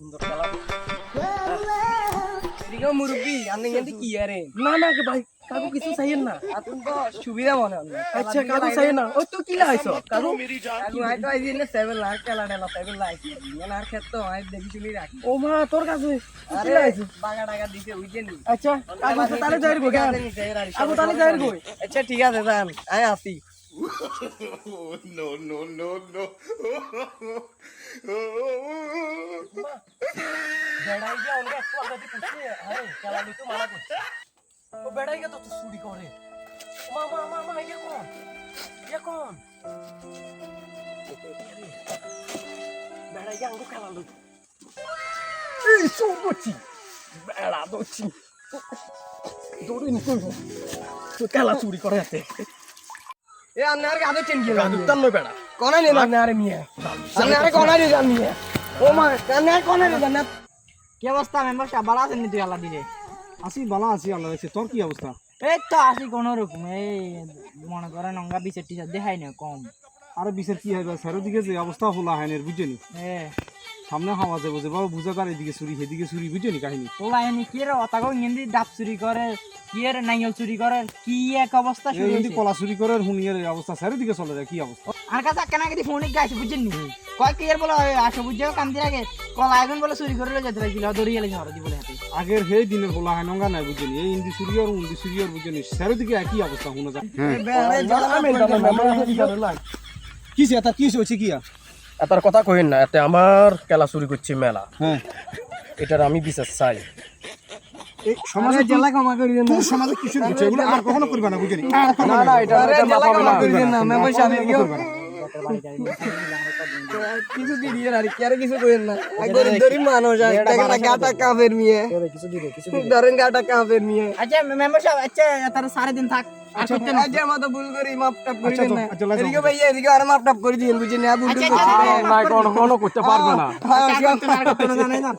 সুন্দর খেলা এদিকে মুরব্বি আপনি কিন্তু কি আরে না না ভাই কাকু কিছু চাইয়েন না। আপনি তো সুবিধা মনে হয় আচ্ছা কাকু চাইয়েন না। ওই তো কি লাগাইছো কাকু? কাকু হয়তো আইজি না 7 লাখ খেলা ডেলা 7 লাখ মানে আর ক্ষেত্রে হয় দেখি শুনি রাখি ও মা তোর কাছে কি আরে লাগাইছো? বাগা টাকা দিতে হইছে নি আচ্ছা কাকু তাহলে যাইর গো কেন? কাকু তাহলে যাইর গো। আচ্ছা ঠিক আছে যান আয় আসি No, no, no, no. বেড়াই গিয়া ওকে একটু আগে পুষে আরে খেলা নিতে মানা করছে। ও বেড়াই গিয়া তো চুরি করে। মা মা মা মা ইয়া কোন? ইয়া কোন? বেড়াই গিয়া ওকে খেলা লই। এই সরবছি। বেড়া দছি। দৌড়ে নি কইবো। তো খেলা চুরি করে আছে। এ আপনার কাছে চেন কি গাদু তান লই বেড়া। কোনা নি না আরে মিয়া আপনার কোনা নি জান মিয়া ও মা আপনার কোনা নি জান কি অবস্থা মেম্বার সাহেব ভালো আছেন নি তুই আল্লাহ দিলে? আছি ভালো আছি আল্লাহ রাখছে। তোর কি অবস্থা? এই তো আসি কোন রকম এই মনে করেন অঙ্গা বিচার টিচার দেখাই না কম আরে বিচার কি হবে চারিদিকে যে অবস্থা হলা হয় বুঝেনি হ্যাঁ সামনে হাওয়া যাবো যে বাবা বুঝা তার এদিকে চুরি সেদিকে চুরি বুঝেনি কাহিনী ওলাইনি কি রে অতাগো ইংরেজি ডাব চুরি করে কি রে নাইল চুরি করে কি এক অবস্থা শুরু এই হয়েছে কলা চুরি করে হুনিয়ার এই অবস্থা চারিদিকে চলে যায় কি অবস্থা? আর কাছে কেনা কি ফোনে গাইছে বুঝছেন নি কয় কি এর বলে আসো বুঝছো কান্দি আগে কলা এখন বলে চুরি করে যেতে লাগিল দড়িয়ে এলে ঝড় দিবলে হাতে আগের সেই দিনের বলা হয় নঙ্গা নাই বুঝেনি এই ইন্দি চুরি আর উন্দি চুরি আর বুঝেনি চারিদিকে একই অবস্থা শোনা যায়। কি সে কি হচ্ছে কি এটার কথা কইেন না, এতে আমার খেলা চুরি করছে মেলা। হ্যাঁ এটার আমি বিচার চাই। এই সমাজে জেলা ক্ষমা করি দেন তোর সমাজে কিছু হচ্ছে এগুলো আর কখনো করবে না বুঝেনি। না না এটা আরে জেলা ক্ষমা করি দেন না মেম্বার সাহেব করবে না। কিছু দি দিয়ে আর কি আর কিছু কইেন না গরিব গরিব মানুষ টাকা গাটা কাফের মিয়া কিছু দিবে কিছু ধরেন গাটা কাফের মিয়া আচ্ছা মেম্বার সাহেব আচ্ছা তার সারা দিন থাক আর করতে না আজ আমরা তো ভুল করি মাপ টাপ করি আচ্ছা, না আচ্ছা, লাগাও। এদিকে ভাই এদিকে আর মাপ টাপ করে দিন বুঝিনি আর ভুল আচ্ছা, করছি আচ্ছা, না কোনো করতে পারবে না। হ্যাঁ আর করতে না জানাই না